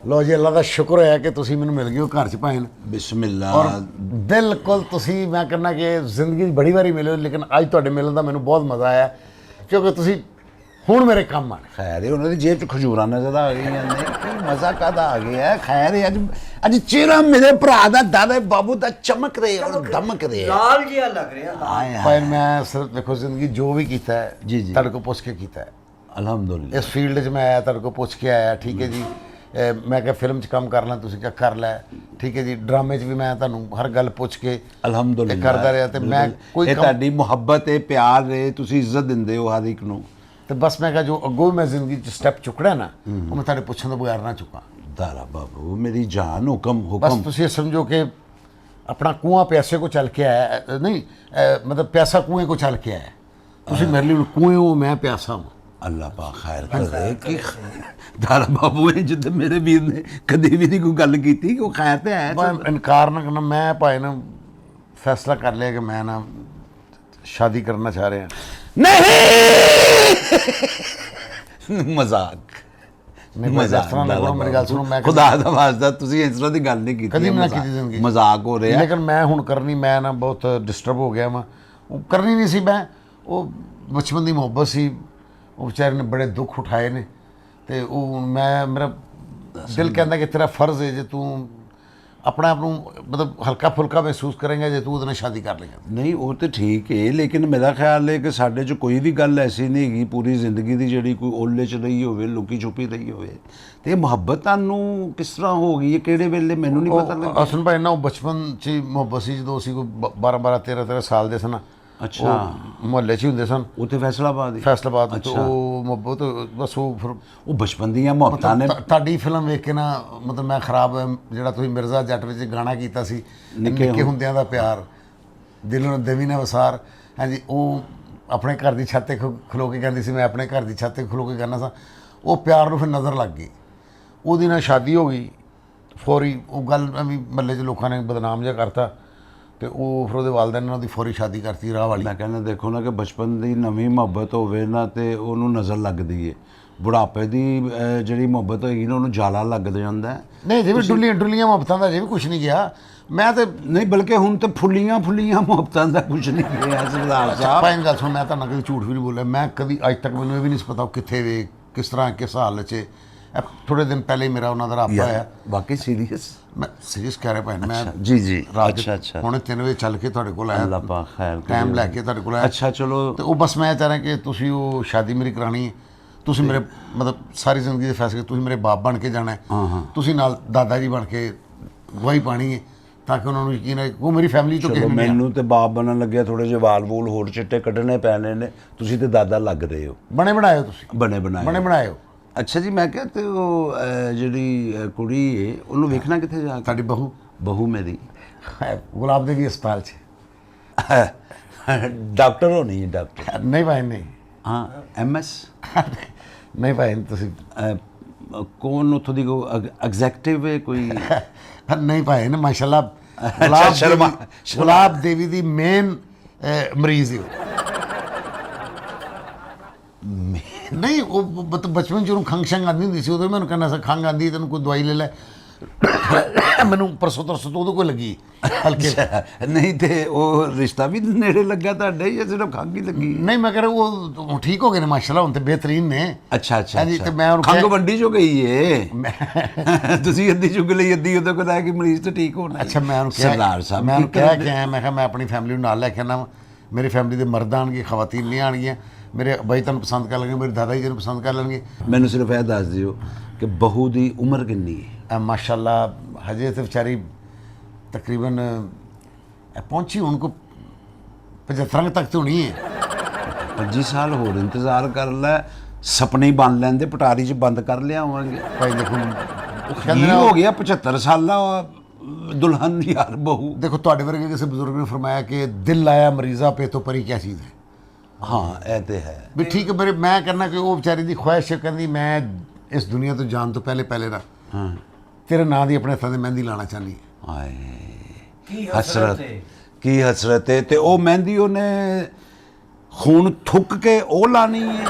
ਲਓ ਜੀ, ਅੱਲਾ ਦਾ ਸ਼ੁਕਰ ਹੈ ਕਿ ਤੁਸੀਂ ਮੈਨੂੰ ਮਿਲ ਗਏ ਹੋ ਘਰ 'ਚ ਭਾਵੇਂ। ਬਿਸਮਿल्ला। ਔਰ ਬਿਲਕੁਲ ਤੁਸੀਂ, ਮੈਂ ਕਹਿੰਦਾ ਕਿ ਜ਼ਿੰਦਗੀ 'ਚ ਬੜੀ ਵਾਰੀ ਮਿਲੇ ਹੋ, ਲੇਕਿਨ ਅੱਜ ਤੁਹਾਡੇ ਮਿਲਣ ਦਾ ਮੈਨੂੰ ਬਹੁਤ ਮਜ਼ਾ ਆਇਆ, ਕਿਉਂਕਿ ਤੁਸੀਂ ਹੁਣ ਮੇਰੇ ਕੰਮ ਆਣੇ। ਖੈਰ ਹੈ, ਉਹਨਾਂ ਦੀ ਜੇਬ 'ਚ ਖਜੂਰਾਂ ਨਜ਼ਰ ਆ ਗਈਆਂ ਨੇ, ਕੀ ਮਜ਼ਾ ਕਾਹਦਾ ਆ ਗਿਆ। ਖੈਰ ਹੈ, ਅੱਜ ਚਿਹਰਾ ਮੇਰੇ ਭਰਾ ਦਾ, ਦਾਦਾ ਬਾਬੂ ਦਾ ਚਮਕ ਰਹੇ ਔਰ ਦਮਕ ਰਹੇ, ਲਾਲ ਜਿਹਾ ਲੱਗ ਰਿਹਾ। ਭਾਈ ਮੈਂ ਸਿਰਫ ਦੇਖੋ ਜ਼ਿੰਦਗੀ ਜੋ ਵੀ ਕੀਤਾ ਹੈ ਜੀ ਜੀ ਤੁਹਾਡੇ ਕੋਲ ਪੁੱਛ ਕੇ ਕੀਤਾ ਹੈ। ਅਲਹਮਦੁਲਿਲਾ। ਇਸ ਫੀਲਡ 'ਚ ਮੈਂ ਆਇਆ, ਤੁਹਾਡੇ ਕੋਲ ਪੁੱਛ ਕੇ ਆਇਆ, ਠੀਕ ਹੈ ਜੀ। ਮੈਂ ਕਿਹਾ ਫਿਲਮ 'ਚ ਕੰਮ ਕਰ ਲਾਂ, ਤੁਸੀਂ ਕਿਹਾ ਕਰ ਲੈ, ਠੀਕ ਹੈ ਜੀ। ਡਰਾਮੇ 'ਚ ਵੀ ਮੈਂ ਤੁਹਾਨੂੰ ਹਰ ਗੱਲ ਪੁੱਛ ਕੇ ਅਲਹਮਦੁਲਿਲਾ ਕਰਦਾ ਰਿਹਾ, ਤੇ ਮੈਂ ਕੋਈ ਇਹ ਤੁਹਾਡੀ ਮੁਹੱਬਤ ਹੈ, ਪਿਆਰ ਹੈ, ਤੁਸੀਂ ਇੱਜ਼ਤ ਦਿੰਦੇ ਹੋ ਹਰ ਇੱਕ ਨੂੰ। ਤੇ ਬਸ ਮੈਂ ਕਿਹਾ ਜੋ ਅੱਗੋਂ ਮੈਂ ਜ਼ਿੰਦਗੀ 'ਚ ਸਟੈਪ ਚੁੱਕਣਾ ਨਾ, ਉਹ ਮੈਂ ਤੁਹਾਡੇ ਪੁੱਛਣ ਤੋਂ ਬਗੈਰ ਨਾ ਚੁੱਕਾਂ। ਦਾਰਾ ਬਾਬੂ ਮੇਰੀ ਜਾਨ, ਹੁਕਮ ਬਸ ਹੁਕਮ। ਤੁਸੀਂ ਇਹ ਸਮਝੋ ਕਿ ਆਪਣਾ ਕੁआं प्यासे को चल के आया, नहीं मतलब प्यासा कुएं को चल के आया। ਤੁਸੀਂ ਮੇਰੇ ਲਈ ਕੁएं ਹੋ, ਮੈਂ ਪਿਆਸਾ ਹਾਂ। ਅੱਲਾ ਪਾ ਖੈਰ ਕਰੇ ਕਿ ਦਾਰਾ ਬਾਬੂ ਹੈ ਜਿੱਦ ਮੇਰੇ ਵੀਰ ਨੇ ਕਦੇ ਵੀ ਨਹੀਂ ਕੋਈ ਗੱਲ ਕੀਤੀ ਕਿ ਉਹ ਖੈਰ ਤੇ ਆਇਆ। ਮੈਂ ਇਨਕਾਰ ਨਾ ਕਰਨਾ, ਮੈਂ ਭਾਈ ਨਾ ਫੈਸਲਾ ਕਰ ਲਿਆ ਕਿ ਮੈਂ ਨਾ ਸ਼ਾਦੀ ਕਰਨਾ ਚਾਹ ਰਿਹਾ। ਨਹੀਂ ਮਜ਼ਾਕ ਮੇਰੀ ਗੱਲ ਸੁਣੋ, ਮੈਂ ਖੁਦਾ ਦਾ ਵਾਸਤਾ ਤੁਸੀਂ ਇਸ ਤਰ੍ਹਾਂ ਦੀ ਗੱਲ ਨਹੀਂ ਕੀਤੀ, ਕਦੀ ਵੀ ਨਾ ਕੀਤੀ ਜ਼ਿੰਦਗੀ, ਮਜ਼ਾਕ ਹੋ ਰਿਹਾ। ਲੇਕਿਨ ਮੈਂ ਹੁਣ ਕਰਨੀ, ਮੈਂ ਨਾ ਬਹੁਤ ਡਿਸਟਰਬ ਹੋ ਗਿਆ ਵਾਂ, ਉਹ ਕਰਨੀ ਨਹੀਂ ਸੀ। ਮੈਂ ਉਹ ਬਚਪਨ ਦੀ ਮੁਹੱਬਤ ਸੀ, ਉਹ ਵਿਚਾਰੇ ਨੇ ਬੜੇ ਦੁੱਖ ਉਠਾਏ ਨੇ, ਤੇ ਉਹ ਮੈਂ ਮੇਰਾ ਦਿਲ ਕਹਿੰਦਾ ਕਿ ਤੇਰਾ ਫਰਜ਼ ਹੈ ਜੇ ਤੂੰ ਆਪਣੇ ਆਪ ਨੂੰ ਮਤਲਬ ਹਲਕਾ ਫੁਲਕਾ ਮਹਿਸੂਸ ਕਰੇਂਗਾ ਜੇ ਤੂੰ ਉਹਦੇ ਨਾਲ ਸ਼ਾਦੀ ਕਰ ਲੇਗਾ। ਨਹੀਂ ਉਹ ਤਾਂ ਠੀਕ ਹੈ, ਲੇਕਿਨ ਮੇਰਾ ਖਿਆਲ ਹੈ ਕਿ ਸਾਡੇ 'ਚ ਕੋਈ ਵੀ ਗੱਲ ਐਸੀ ਨਹੀਂ ਹੈਗੀ ਪੂਰੀ ਜ਼ਿੰਦਗੀ ਦੀ ਜਿਹੜੀ ਕੋਈ ਓਲੇ 'ਚ ਰਹੀ ਹੋਵੇ, ਲੁਕੀ ਛੁਪੀ ਰਹੀ ਹੋਵੇ। ਤੇ ਇਹ ਮੁਹੱਬਤ ਤੁਹਾਨੂੰ ਕਿਸ ਤਰ੍ਹਾਂ ਹੋ ਗਈ ਹੈ, ਕਿਹੜੇ ਵੇਲੇ, ਮੈਨੂੰ ਨਹੀਂ ਪਤਾ ਲੱਗਿਆ। ਅਸਲ ਭਾਈ ਨਾ ਉਹ ਬਚਪਨ 'ਚ ਹੀ ਮੁਹੱਬਤ ਸੀ, ਜਦੋਂ ਅਸੀਂ ਕੋਈ 12 13 ਸਾਲ ਦੇ ਸਨ। ਅੱਛਾ, ਮੁਹੱਲੇ 'ਚ ਹੀ ਹੁੰਦੇ ਸਨ, ਉੱਥੇ ਫੈਸਲਾਬਾਦ ਹੀ। ਫੈਸਲਾਬਾਦ। ਤੇ ਉਹ ਮੁਹੱਬਤ ਬਸ ਉਹ ਫਿਰ ਉਹ ਬਚਪਨ ਦੀਆਂ ਮੁਹੱਬਤਾਂ ਨੇ। ਤੁਹਾਡੀ ਫਿਲਮ ਵੇਖ ਕੇ ਨਾ ਮਤਲਬ ਮੈਂ ਖਰਾਬ, ਜਿਹੜਾ ਤੁਸੀਂ ਮਿਰਜ਼ਾ ਜੱਟ ਵਿੱਚ ਗਾਣਾ ਕੀਤਾ ਸੀ, ਨਿੱਕੇ ਹੁੰਦਿਆਂ ਦਾ ਪਿਆਰ ਦਿਲੋਂ ਨੂੰ ਦੇਵੀ ਨੇ ਵਸਾਰ, ਹਾਂਜੀ, ਉਹ ਆਪਣੇ ਘਰ ਦੀ ਛੱਤ 'ਤੇ ਖਲੋ ਕੇ ਕਹਿੰਦੀ ਸੀ, ਮੈਂ ਆਪਣੇ ਘਰ ਦੀ ਛੱਤ 'ਤੇ ਖਲੋ ਕੇ ਕਹਿੰਦਾ ਸਾਂ। ਉਹ ਪਿਆਰ ਨੂੰ ਫਿਰ ਨਜ਼ਰ ਲੱਗ ਗਈ, ਉਹਦੀ ਨਾਲ ਸ਼ਾਦੀ ਹੋ ਗਈ ਫੌਰੀ। ਉਹ ਗੱਲ ਵੀ ਮਹੱਲੇ 'ਚ ਲੋਕਾਂ ਨੇ ਬਦਨਾਮ ਜਿਹਾ ਕਰਤਾ, ਤੇ ਉਹ ਫਿਰ ਉਹਦੇ ਵਾਲਿदैन ਨੇ ਉਹਦੀ ਫੌਰੀ ਸ਼ਾਦੀ ਕਰਤੀ ਰਾਹ ਵਾਲੀ। ਮੈਂ ਕਹਿੰਦਾ ਦੇਖੋ ਨਾ ਕਿ ਬਚਪਨ ਦੀ ਨਵੀਂ ਮੁਹੱਬਤ ਹੋਵੇ ਨਾ ਤੇ ਉਹਨੂੰ ਨਜ਼ਰ ਲੱਗਦੀ ਹੈ, ਬੁਢਾਪੇ ਦੀ ਜਿਹੜੀ ਮੁਹੱਬਤ ਹੋਏਗੀ ਨਾ ਉਹਨੂੰ ਜਾਲਾ ਲੱਗ ਜਾਂਦਾ। ਨਹੀਂ ਜਿਵੇਂ ਡੁੱਲੀਆਂ ਮੁਹੱਬਤਾਂ ਦਾ ਜਿਵੇਂ ਕੁਛ ਨਹੀਂ ਗਿਆ, ਮੈਂ ਤੇ ਨਹੀਂ ਬਲਕਿ ਹੁਣ ਤੇ ਫੁੱਲੀਆਂ ਮੁਹੱਬਤਾਂ ਦਾ ਕੁਛ ਨਹੀਂ ਗਿਆ ਸਰਦਾਰ ਸਾਹਿਬ। ਭਾਈ ਗੱਲ ਸੁਣ, ਮੈਂ ਤਾਂ ਕਦੀ ਝੂਠ ਵੀ ਨਹੀਂ ਬੋਲਿਆ। ਮੈਂ ਕਦੀ ਅੱਜ ਤੱਕ ਮੈਨੂੰ ਇਹ ਵੀ ਨਹੀਂ ਪਤਾ ਉਹ ਕਿੱਥੇ ਵੇ, ਕਿਸ ਤਰ੍ਹਾਂ, ਕਿਸ ਹਾਲ 'ਚ। ਥੋੜ੍ਹੇ ਦਿਨ ਪਹਿਲੇ ਹੀ ਮੇਰਾ ਉਹਨਾਂ ਦਾ ਰਾਬਤਾ ਹੋਇਆ। ਬਾਕੀ ਸੀਰੀਅਸ, ਮੈਂ ਸੀਰੀਅਸ ਕਹਿ ਰਿਹਾ ਭਾਈ, ਮੈਂ ਜੀ ਜੀ, ਰਾਤ ਅੱਛਾ ਹੁਣੇ 3 ਵਜੇ ਚੱਲ ਕੇ ਤੁਹਾਡੇ ਕੋਲ ਆਇਆ, ਅੱਲਾ ਪਾ ਖੈਰ ਟਾਈਮ ਲੈ ਕੇ ਤੁਹਾਡੇ ਕੋਲ ਆਇਆ। ਅੱਛਾ ਚਲੋ, ਤੇ ਉਹ ਬਸ ਮੈਂ ਚਾਹ ਰਿਹਾ ਕਿ ਤੁਸੀਂ ਉਹ ਸ਼ਾਦੀ ਮੇਰੀ ਕਰਾਣੀ ਹੈ। ਤੁਸੀਂ ਮੇਰੇ ਮਤਲਬ ਸਾਰੀ ਜ਼ਿੰਦਗੀ ਦੇ ਫੈਸਲੇ, ਤੁਸੀਂ ਮੇਰੇ ਬਾਪ ਬਣ ਕੇ ਜਾਣਾ ਹੈ, ਤੁਸੀਂ ਨਾਲ ਦਾਦਾ ਜੀ ਬਣ ਕੇ ਗਵਾਹੀ ਪਾਣੀ ਹੈ, ਤਾਂ ਕਿ ਉਹਨਾਂ ਨੂੰ ਯਕੀਨ ਹੈ ਉਹ ਮੇਰੀ ਫੈਮਿਲੀ ਤੋਂ ਕਿਸੇ ਨੂੰ ਨਹੀਂ। ਮੈਨੂੰ ਤੇ ਬਾਪ ਬਣਨ ਲੱਗਿਆ ਥੋੜੇ ਜਿਹੇ ਵਾਲ ਵੂਲ ਹੋਰ ਚਿੱਟੇ ਕੱਢਣੇ ਪੈਣੇ ਨੇ, ਤੁਸੀਂ ਤੇ ਦਾਦਾ ਲੱਗ ਰਹੇ ਹੋ। ਬਣੇ ਬਣਾਏ ਹੋ ਤੁਸੀਂ, ਬਣੇ ਬਣਾਏ ਹੋ। ਅੱਛਾ ਜੀ, ਮੈਂ ਕਿਹਾ ਤੇ ਉਹ ਜਿਹੜੀ ਕੁੜੀ ਹੈ ਉਹਨੂੰ ਵੇਖਣਾ ਕਿੱਥੇ ਜਾ ਕੇ? ਤੁਹਾਡੀ ਬਹੂ ਮੇਰੀ ਗੁਲਾਬ ਦੇਵੀ ਹਸਪਤਾਲ 'ਚ ਡਾਕਟਰ ਹੋਣੀ ਹੈ? ਡਾਕਟਰ ਨਹੀਂ ਭਾਈ, ਨਹੀਂ। ਹਾਂ, MS ਨਹੀਂ ਭਾਈ, ਤੁਸੀਂ ਕੌਣ ਉੱਥੋਂ ਦੀ ਐਗਜ਼ੈਕਟਿਵ ਹੈ ਕੋਈ? ਨਹੀਂ ਭਾਈ, ਨਾ ਮਾਸ਼ਾਅੱਲਾ ਸ਼ਰਮਾ ਗੁਲਾਬ ਦੇਵੀ ਦੀ ਮੇਨ ਮਰੀਜ਼ ਹੀ ਨਹੀਂ। ਉਹ ਬਚਪਨ 'ਚ ਉਹਨੂੰ ਖੰਘ ਸ਼ੰਘ ਆਉਂਦੀ ਹੁੰਦੀ ਸੀ, ਉਦੋਂ ਮੈਨੂੰ ਕਹਿੰਦਾ ਸੀ ਖੰਘ ਆਉਂਦੀ ਤੈਨੂੰ ਕੋਈ ਦਵਾਈ ਲੈ ਲੈ। ਮੈਨੂੰ ਪਰਸੋਂ ਤਰਸੋਂ ਤੋਂ ਉਹਦੇ ਕੋਲ ਲੱਗੀ ਹਲਕੇ। ਨਹੀਂ ਤੇ ਉਹ ਰਿਸ਼ਤਾ ਵੀ ਨੇੜੇ ਲੱਗਾ ਤੁਹਾਡੇ ਜਾਂ ਸਿਰਫ ਖੰਘ ਹੀ ਲੱਗੀ? ਨਹੀਂ, ਮੈਂ ਕਹਿੰਦਾ ਉਹ ਠੀਕ ਹੋ ਗਏ ਨੇ ਮਾਸ਼ਾਅੱਲਾ, ਹੁਣ ਤੇ ਬਿਹਤਰੀਨ ਨੇ। ਅੱਛਾ ਹਾਂਜੀ, ਤੇ ਮੈਂ ਖੰਘ ਵੰਡੀ ਜੋ ਗਈ ਏ, ਤੁਸੀਂ ਅੱਧੀ ਚੁੱਕ ਲਈ, ਅੱਧੀ ਉਹਦੇ ਕੋਲ ਆ ਕਿ ਮਰੀਜ਼ ਤਾਂ ਠੀਕ ਹੋਣਾ। ਅੱਛਾ, ਮੈਂ ਉਹਨੂੰ ਕਿਹਾ, ਸਰਦਾਰ ਸਾਹਿਬ ਮੈਂ ਉਹਨੂੰ ਕਿਹਾ ਕਿ ਮੈਂ ਕਿਹਾ ਮੈਂ ਆਪਣੀ ਫੈਮਿਲੀ ਨੂੰ ਨਾਲ ਲੈ ਕੇ ਆਉਣਾ, ਮੇਰੀ ਫੈਮਿਲੀ ਦੇ ਮਰਦ ਆਉਣਗੇ, ਖਵਾਤੀਨ ਨਹੀਂ ਆਉਣਗੀਆਂ, ਮੇਰੇ ਬਾਈ ਤੁਹਾਨੂੰ ਪਸੰਦ ਕਰ ਲੈਣਗੇ, ਮੇਰੇ ਦਾਦਾ ਜੀ ਨੂੰ ਪਸੰਦ ਕਰ ਲੈਣਗੇ। ਮੈਨੂੰ ਸਿਰਫ ਇਹ ਦੱਸ ਦਿਓ ਕਿ ਬਹੂ ਦੀ ਉਮਰ ਕਿੰਨੀ ਹੈ? माशाल्लाह हजे तो बेचारी तकरीबन पहुंची उनको 75 तक तो होनी है। 25 साल होर इंतजार कर लै, सपने ही बन लेंदे, पटारी च बंद कर लियावांगे। भाई देखो की हो गया 75 साल दुल्हन यार बहू। देखो तुहाडे वर्गे किसी बुजुर्ग ने फरमाया कि दिल लाया मरीज़ा पे तो परी क्या चीज़ है। हाँ ये तो है भी ठीक है, मेरे मैं कहना कि वो बेचारी की ख्वाहिश है, कहती मैं इस दुनिया तो जान तो पहले ना तेरे नां दी अपने हत्थां ते मेहंदी लाना चाहनी है। हाय हसरत की हसरत है। ते ओ मेहंदी उन्हें ਖੂਨ ਥੁੱਕ ਕੇ ਉਹ ਲਾਣੀ ਹੈ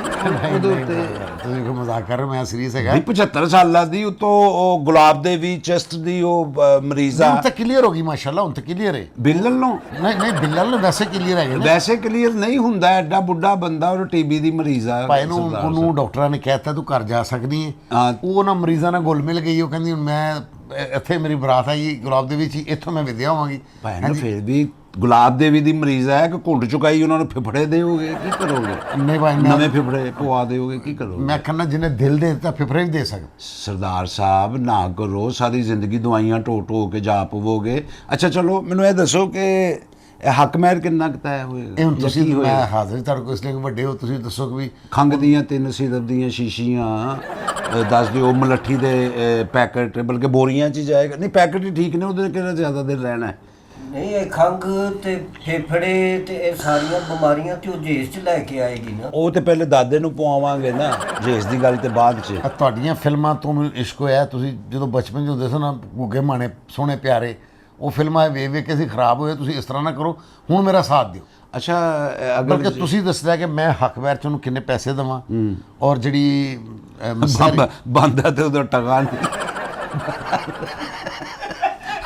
ਉਹਦੇ ਉੱਤੇ। ਤੁਸੀਂ ਕੋਈ ਮਜ਼ਾਕ ਕਰ ਰਹੇ ਹੋ? ਮੈਂ ਸੀਰੀਅਸ ਹੈਗਾ। ਨਹੀਂ 75 ਸਾਲਾਂ ਦੀ ਉਤੋਂ ਉਹ ਗੁਲਾਬ ਦੇਵੀ ਚੈਸਟ ਦੀ ਉਹ ਮਰੀਜ਼ ਆ ਹੁਣ ਤਾਂ ਕਲੀਅਰ ਹੋ ਗਈ ਮਾਸ਼ਾਅੱਲਾ, ਹੁਣ ਤਾਂ ਕਲੀਅਰ ਹੈ। ਬਿੱਲਲ ਨੂੰ ਨਹੀਂ ਨਹੀਂ ਬਿੱਲਲ ਨੂੰ ਵੈਸੇ ਕਲੀਅਰ ਹੈਗੇ ਨੇ। ਵੈਸੇ ਕਲੀਅਰ ਨਹੀਂ ਹੁੰਦਾ, ਐਡਾ ਬੁੱਢਾ ਬੰਦਾ ਉਹ ਟੀਬੀ ਦੀ ਮਰੀਜ਼ ਆ। ਭਾਈ ਨੂੰ ਉਹਨੂੰ ਡਾਕਟਰਾਂ ਨੇ ਕਹਿਤਾ ਤੂੰ ਘਰ ਜਾ ਸਕਦੀ ਹੈ। ਹਾਂ। ਉਹ ਨਾ ਮਰੀਜ਼ਾਂ ਨਾਲ ਗੁਲ ਮਿਲ ਗਈ। ਉਹ ਕਹਿੰਦੀ ਹੁਣ ਮੈਂ ਇੱਥੇ ਮੇਰੀ ਬਰਾਤ ਆਈ ਗੁਲਾਬ ਦੇ ਵਿੱਚ ਹੀ, ਇੱਥੋਂ ਮੈਂ ਵਿਦਿਆ ਹੋਵਾਂਗੀ। ਭਾਈ ਨੂੰ ਫਿਰ ਵੀ ਗੁਲਾਬ ਦੇਵੀ ਦੀ ਮਰੀਜ਼ ਹੈ ਕਿ ਘੁੰਡ ਚੁਕਾਈ ਉਹਨਾਂ ਨੂੰ ਫਿਫੜੇ ਦੇਓਗੇ, ਕੀ ਕਰੋਗੇ? ਨਹੀਂ ਭਾਈ ਨਵੇਂ ਫਿਫੜੇ ਪਵਾ ਦੇਓਗੇ, ਕੀ ਕਰੋਗੇ? ਮੈਂ ਕਹਿੰਦਾ ਜਿਹਨੇ ਦਿਲ ਦੇ ਦਿੱਤਾ ਫਿਫਰੇ ਵੀ ਦੇ ਸਕਦਾ। ਸਰਦਾਰ ਸਾਹਿਬ ਨਾ ਕਰੋ, ਸਾਰੀ ਜ਼ਿੰਦਗੀ ਦਵਾਈਆਂ ਢੋ ਕੇ ਜਾ ਪਵੋਗੇ। ਅੱਛਾ ਚਲੋ ਮੈਨੂੰ ਇਹ ਦੱਸੋ ਕਿ ਇਹ ਹੱਕ ਮਹਿਰ ਕਿੰਨਾ ਕੁ ਤੈਅ ਹੋਏਗਾ? ਇਹ ਹੁਣ ਜਾਂ ਤੁਸੀਂ ਕੀ ਹੋਏਗਾ? ਮੈਂ ਹਾਜ਼ਰ ਤੁਹਾਡੇ ਕੋਲ ਇਸ ਲਈ ਕਿ ਵੱਡੇ ਹੋ, ਤੁਸੀਂ ਦੱਸੋ ਕਿ ਵੀ ਖੰਗ ਦੀਆਂ 3 ਸਿਰਪ ਦੀਆਂ ਸ਼ੀਸ਼ੀਆਂ ਦੱਸ ਦਿਓ, ਮਲੱਠੀ ਦੇ ਪੈਕਟ, ਬਲਕਿ ਬੋਰੀਆਂ 'ਚ ਹੀ ਜਾਏਗਾ। ਨਹੀਂ ਪੈਕਟ ਹੀ ਠੀਕ ਨੇ, ਉਹਦੇ ਕਿਹੜਾ ਜ਼ਿਆਦਾ ਦਿਨ ਰਹਿਣਾ ਹੈ। ਨਹੀਂ ਇਹ ਖੰਗ ਤੇ ਫੇਫੜੇ ਤੇ ਇਹ ਸਾਰੀਆਂ ਬਿਮਾਰੀਆਂ ਤੇ ਉਹ ਜੇਸ ਚ ਲੈ ਕੇ ਆਏਗੀ ਨਾ। ਉਹ ਤੇ ਪਹਿਲੇ ਦਾਦੇ ਨੂੰ ਪਵਾਵਾਂਗੇ ਨਾ, ਜੇਸ ਦੀ ਗੱਲ ਤੇ ਬਾਅਦ 'ਚ। ਆਹ ਤੁਹਾਡੀਆਂ ਫਿਲਮਾਂ ਤੋਂ ਮੈਨੂੰ ਇਸ਼ਕ ਹੋਇਆ। ਤੁਸੀਂ ਜਦੋਂ ਬਚਪਨ 'ਚ ਹੁੰਦੇ ਸੀ ਨਾ, ਗੁੱਗੇ ਮਾਣੇ ਸੋਹਣੇ ਪਿਆਰੇ, ਉਹ ਫਿਲਮਾਂ ਵੇਖ ਵੇਖ ਕੇ ਅਸੀਂ ਖਰਾਬ ਹੋਏ। ਤੁਸੀਂ ਇਸ ਤਰ੍ਹਾਂ ਨਾ ਕਰੋ, ਹੁਣ ਮੇਰਾ ਸਾਥ ਦਿਓ। ਅੱਛਾ ਬਲਕਿ ਤੁਸੀਂ ਦੱਸਦਾ ਕਿ ਮੈਂ ਹੱਕ ਵੈਰ 'ਚ ਉਹਨੂੰ ਕਿੰਨੇ ਪੈਸੇ ਦੇਵਾਂ, ਔਰ ਜਿਹੜੀ ਮਸਾਰੀ ਬੰਦਾ ਤੇ ਉਹਦਾ ਟਗਾ ਨਹੀਂ,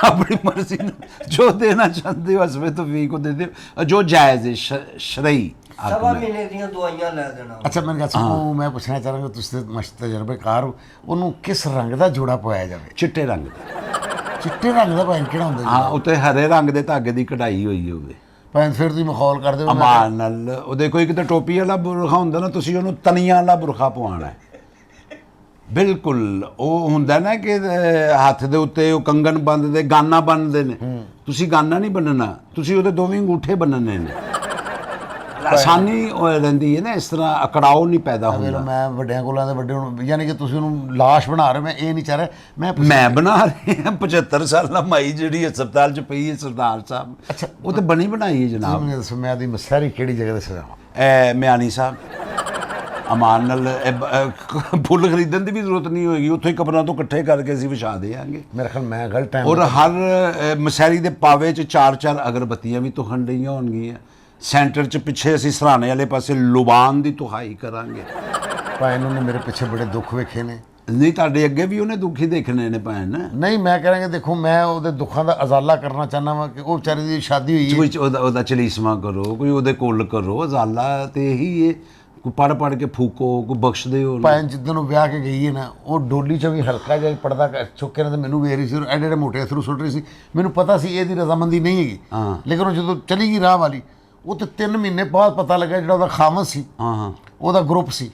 ਆਪਣੀ ਮਰਜ਼ੀ ਨਾਲ ਜੋ ਦੇਣਾ ਚਾਹੁੰਦੇ ਹੋ ਅਸਵੇ ਤੌਫੀਕ को दे दो जो जायज़ है शरई। ਸਵਾ ਮਹੀਨੇ ਦੀਆਂ ਦਵਾਈਆਂ ਲੈ ਦੇਣਾ। ਅੱਛਾ ਮੈਨੂੰ ਕਹਿੰਦਾ ਮੈਂ ਪੁੱਛਣਾ ਚਾਹਾਂਗਾ, ਤੁਸੀਂ ਤਾਂ ਮਸ਼ਤ ਤਜਰਬੇਕਾਰ ਹੋ, ਉਹਨੂੰ ਕਿਸ ਰੰਗ ਦਾ ਜੋੜਾ ਪਵਾਇਆ ਜਾਵੇ? ਚਿੱਟੇ ਰੰਗ ਦਾ। ਚਿੱਟੇ ਰੰਗ ਦਾ ਭਾਵੇਂ ਕਿਹੜਾ ਹੁੰਦਾ ਹਾਂ, ਉੱਤੇ ਹਰੇ ਰੰਗ ਦੇ ਧਾਗੇ ਦੀ ਕਢਾਈ ਹੋਈ ਹੋਵੇ। ਭਾਵੇਂ ਫਿਰ ਤੁਸੀਂ ਮਖੌਲ ਕਰਦੇ ਹੋ। ਅਮਾਨ ਨਾਲ ਉਹਦੇ ਕੋਈ ਕਿਤੇ ਟੋਪੀ ਵਾਲਾ ਬੁਰਖਾ ਹੁੰਦਾ ਨਾ, ਤੁਸੀਂ ਉਹਨੂੰ ਤਨੀਆਂ ਵਾਲਾ ਬੁਰਖਾ ਪਵਾਉਣਾ ਹੈ। ਬਿਲਕੁਲ ਉਹ ਹੁੰਦਾ ਨਾ ਕਿ ਹੱਥ ਦੇ ਉੱਤੇ ਉਹ ਕੰਗਣ ਬੰਨਦੇ, ਗਾਨਾ ਬੰਨਦੇ ਨੇ, ਤੁਸੀਂ ਗਾਨਾ ਨਹੀਂ ਬੰਨਣਾ, ਤੁਸੀਂ ਉਹਦੇ ਦੋਵੇਂ ਅੰਗੂਠੇ ਬੰਨਣੇ ਨੇ। ਆਸਾਨੀ ਰਹਿੰਦੀ ਹੈ ਨਾ, ਇਸ ਤਰ੍ਹਾਂ ਅਕੜਾਓ ਨਹੀਂ ਪੈਦਾ ਹੁੰਦਾ। ਮੈਂ ਵੱਡਿਆਂ ਕੋਲਾਂ ਦੇ ਵੱਡੇ ਹੁਣ, ਯਾਨੀ ਕਿ ਤੁਸੀਂ ਉਹਨੂੰ ਲਾਸ਼ ਬਣਾ ਰਹੇ ਹੋ। ਮੈਂ ਇਹ ਨਹੀਂ ਚਾਹ ਰਿਹਾ, ਮੈਂ ਬਣਾ ਰਿਹਾ 75 ਸਾਲਾਂ ਮਾਈ ਜਿਹੜੀ ਹਸਪਤਾਲ 'ਚ ਪਈ ਹੈ ਸਰਦਾਰ ਸਾਹਿਬ। ਅੱਛਾ ਉਹ ਤਾਂ ਬਣੀ ਬਣਾਈ ਹੈ ਜਨਾਬ। ਮੈਨੂੰ ਦੱਸੋ ਮੈਂ ਦੀ ਮਸਾਰੀ ਕਿਹੜੀ ਜਗ੍ਹਾ ਤੇ ਸਜਾਵਾਂ? ਇਹ ਮਿਆਨੀ ਸਾਹਿਬ ਅਮਾਨ ਨਾਲ ਫੁੱਲ ਖਰੀਦਣ ਦੀ ਵੀ ਜ਼ਰੂਰਤ ਨਹੀਂ ਹੋਏਗੀ, ਉੱਥੋਂ ਹੀ ਕਬਰਾਂ ਤੋਂ ਇਕੱਠੇ ਕਰਕੇ ਅਸੀਂ ਵਿਛਾ ਦੇਵਾਂਗੇ। ਮੇਰੇ ਖਿਆਲ ਮੈਂ ਗਲਤ ਟਾਈਮ ਔਰ ਹਰ ਮਸੈਰੀ ਦੇ ਪਾਵੇ 'ਚ 4-4 ਅਗਰਬੱਤੀਆਂ ਵੀ ਤੁਹਣ ਰਹੀਆਂ ਹੋਣਗੀਆਂ। ਸੈਂਟਰ 'ਚ ਪਿੱਛੇ ਅਸੀਂ ਸਰਾਣੇ ਵਾਲੇ ਪਾਸੇ ਲੁਬਾਨ ਦੀ ਤੁਹਾਈ ਕਰਾਂਗੇ। ਭਾਈ ਉਹਨੇ ਮੇਰੇ ਪਿੱਛੇ ਬੜੇ ਦੁੱਖ ਵੇਖੇ ਨੇ। ਨਹੀਂ ਤੁਹਾਡੇ ਅੱਗੇ ਵੀ ਉਹਨੇ ਦੁੱਖ ਹੀ ਦੇਖਣੇ ਨੇ ਭੈਣ। ਨਹੀਂ ਮੈਂ ਕਹਾਂਗਾ ਦੇਖੋ, ਮੈਂ ਉਹਦੇ ਦੁੱਖਾਂ ਦਾ ਅਜ਼ਾਲਾ ਕਰਨਾ ਚਾਹੁੰਦਾ ਵਾਂ ਕਿ ਉਹ ਵਿਚਾਰੇ ਦੀ ਸ਼ਾਦੀ ਹੋਈ ਹੈ। ਕੋਈ ਉਹਦਾ ਚਲੀਸਮਾ ਕਰੋ, ਕੋਈ ਉਹਦੇ ਕੋਲ ਕਰੋ। ਅਜ਼ਾਲਾ ਤੇ ਇਹੀ ਹੈ, ਕੋਈ ਪੜ ਕੇ ਫੂਕੋ, ਕੋਈ ਬਖਸ਼ ਦਿਓ। ਭਾਵੇਂ ਜਿੱਦਣ ਉਹ ਵਿਆਹ ਕੇ ਗਈ ਹੈ ਨਾ, ਉਹ ਡੋਲੀ 'ਚ ਵੀ ਹਲਕਾ ਜਿਹਾ ਪਰਦਾ ਚੁੱਕ ਕੇ ਨਾ ਤੇ ਮੈਨੂੰ ਵੇਖ ਰਹੀ ਸੀ, ਐਡੇ ਐਡੇ ਮੋਟੇ ਅਥਰੂ ਸੁੱਟ ਰਹੀ ਸੀ। ਮੈਨੂੰ ਪਤਾ ਸੀ ਇਹਦੀ ਰਜ਼ਾਮੰਦੀ ਨਹੀਂ ਹੈਗੀ, ਲੇਕਿਨ ਉਹ ਜਦੋਂ ਚਲੀ ਗਈ ਰਾਹ ਵਾਲੀ, ਉਹ ਤੇ 3 ਮਹੀਨੇ ਬਾਅਦ ਪਤਾ ਲੱਗਾ ਜਿਹੜਾ ਉਹਦਾ ਖਾਮਦ ਸੀ, ਉਹਦਾ ਗਰੁੱਪ ਸੀ।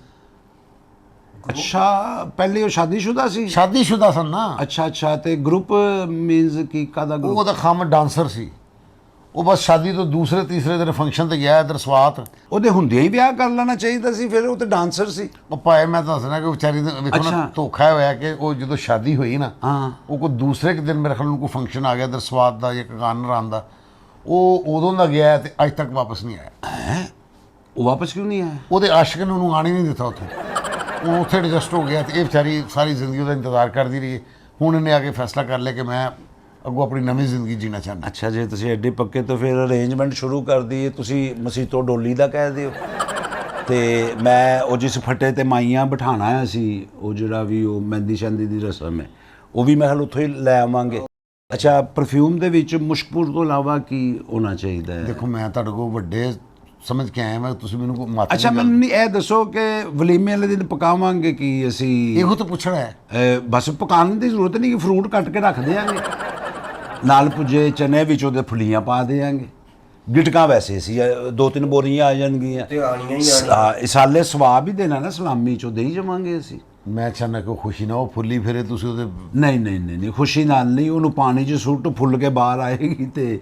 ਅੱਛਾ ਪਹਿਲੇ ਉਹ ਸ਼ਾਦੀशुदा ਸੀ? ਸ਼ਾਦੀशुदा ਸਨ ਨਾ। ਅੱਛਾ ਤੇ ਗਰੁੱਪ ਮੀਨਸ ਕੀ ਕਾਦਾ ਗਰੁੱਪ? ਉਹਦਾ ਖਾਮਦ ਡਾਂਸਰ ਸੀ। ਉਹ ਬਸ ਸ਼ਾਦੀ ਤੋਂ ਦੂਸਰੇ ਤੀਸਰੇ ਦਿਨ ਫੰਕਸ਼ਨ ਤੇ ਗਿਆ ਇਧਰ ਸਵਾਤ। ਉਹਦੇ ਹੁੰਦਿਆਂ ਹੀ ਵਿਆਹ ਕਰ ਲੈਣਾ ਚਾਹੀਦਾ ਸੀ ਫਿਰ, ਉਹ ਤੇ ਡਾਂਸਰ ਸੀ। ਉਹ ਭਾਵੇਂ ਮੈਂ ਦੱਸਣਾ ਕਿ ਵਿਚਾਰੀ ਦੇ ਵੇਖੋ ਨਾ ਧੋਖਾ ਹੋਇਆ ਕਿ ਉਹ ਜਦੋਂ ਸ਼ਾਦੀ ਹੋਈ ਨਾ, ਉਹ ਕੋਈ ਦੂਸਰੇ ਦਿਨ ਮੇਰੇ ਖਿਆਲ ਨੂੰ ਕੋਈ ਫੰਕਸ਼ਨ ਆ ਗਿਆ ਇਧਰ ਸਵਾਤ ਦਾ ਜਾਂ ਕਾਨਰਾਨ ਦਾ, ਉਹ ਉਦੋਂ ਦਾ ਗਿਆ ਤੇ ਅੱਜ ਤੱਕ ਵਾਪਸ ਨਹੀਂ ਆਇਆ। ਉਹ ਵਾਪਸ ਕਿਉਂ ਨਹੀਂ ਆਇਆ? ਉਹਦੇ ਆਸ਼ਕ ਨੇ ਉਹਨੂੰ ਆਣ ਹੀ ਨਹੀਂ ਦਿੱਤਾ ਉੱਥੋਂ। ਉਹ ਉੱਥੇ ਐਡਜਸਟ ਹੋ ਗਿਆ ਤੇ ਇਹ ਵਿਚਾਰੀ ਸਾਰੀ ਜ਼ਿੰਦਗੀ ਉਹਦਾ ਇੰਤਜ਼ਾਰ ਕਰਦੀ ਰਹੀ। ਹੁਣ ਇਹਨੇ ਆ ਕੇ ਫੈਸਲਾ ਕਰ ਲਿਆ ਕਿ ਮੈਂ ਅੱਗੋਂ ਆਪਣੀ ਨਵੀਂ ਜ਼ਿੰਦਗੀ ਜੀਣਾ ਚਾਹੁੰਦਾ। ਅੱਛਾ ਜੇ ਤੁਸੀਂ ਐਡੇ ਪੱਕੇ ਤਾਂ ਫਿਰ ਅਰੇਂਜਮੈਂਟ ਸ਼ੁਰੂ ਕਰ ਦਈਏ। ਤੁਸੀਂ ਮਸੀਤੋਂ ਡੋਲੀ ਦਾ ਕਹਿ ਦਿਓ ਤੇ ਮੈਂ ਉਹ ਜਿਸ ਫੱਟੇ ਤੇ ਮਾਈਆਂ ਬਿਠਾਣਾ ਸੀ, ਉਹ ਜਿਹੜਾ ਵੀ ਉਹ ਮਹਿੰਦੀ ਸ਼ਹਿੰਦੀ ਦੀ ਰਸਮ ਹੈ, ਉਹ ਵੀ ਮੈਂ ਹਾਲ ਉੱਥੋਂ ਹੀ ਲੈ ਆਵਾਂਗੇ। ਅੱਛਾ ਪਰਫਿਊਮ ਦੇ ਵਿੱਚ ਮੁਸ਼ਕਪੁਰ ਤੋਂ ਇਲਾਵਾ ਕੀ ਹੋਣਾ ਚਾਹੀਦਾ ਹੈ? ਦੇਖੋ ਮੈਂ ਤੁਹਾਡੇ ਕੋਲ ਵੱਡੇ ਸਮਝ ਕੇ ਆਇਆ, ਮੈਂ ਤੁਸੀਂ ਮੈਨੂੰ ਕੋਈ ਮਾਤਾ। ਅੱਛਾ ਮੈਨੂੰ ਨਹੀਂ ਇਹ ਦੱਸੋ ਕਿ ਵਲੀਮੇ ਵਾਲੇ ਦਿਨ ਪਕਾਵਾਂਗੇ ਕੀ ਅਸੀਂ? ਇਹੋ ਤਾਂ ਪੁੱਛਣਾ ਹੈ। ਬਸ ਪਕਾਉਣ ਦੀ ਜ਼ਰੂਰਤ ਨਹੀਂ, ਕਿ ਫਰੂਟ ਕੱਟ ਕੇ ਰੱਖ ਦਿਆਂਗੇ, ਨਾਲ ਪੁੱਜੇ ਚਨੇ ਵਿੱਚ ਉਹਦੇ ਫੁੱਲੀਆਂ ਪਾ ਦੇਵਾਂਗੇ। ਗਿਟਕਾਂ ਵੈਸੇ ਸੀ 2-3 ਬੋਰੀਆਂ ਆ ਜਾਣਗੀਆਂ ਤੇ ਆਣੀਆਂ ਹੀ ਆਣੀਆਂ। ਇਸਾਲੇ ਸਵਾਬ ਹੀ ਦੇਣਾ ਨਾ, ਸਲਾਮੀ ਚੋਂ ਦੇ ਹੀ ਜਾਵਾਂਗੇ ਅਸੀਂ। ਮੈਂ ਚਾਹੁੰਦਾ ਕਿ ਖੁਸ਼ੀ ਨਾ ਉਹ ਫੁੱਲੀ ਫਿਰੇ, ਤੁਸੀਂ ਉਹਦੇ ਨਹੀਂ ਖੁਸ਼ੀ ਨਾਲ ਨਹੀਂ, ਉਹਨੂੰ ਪਾਣੀ 'ਚ ਸੁੱਟ ਫੁੱਲ ਕੇ ਬਾਹਰ ਆਏਗੀ ਤੇ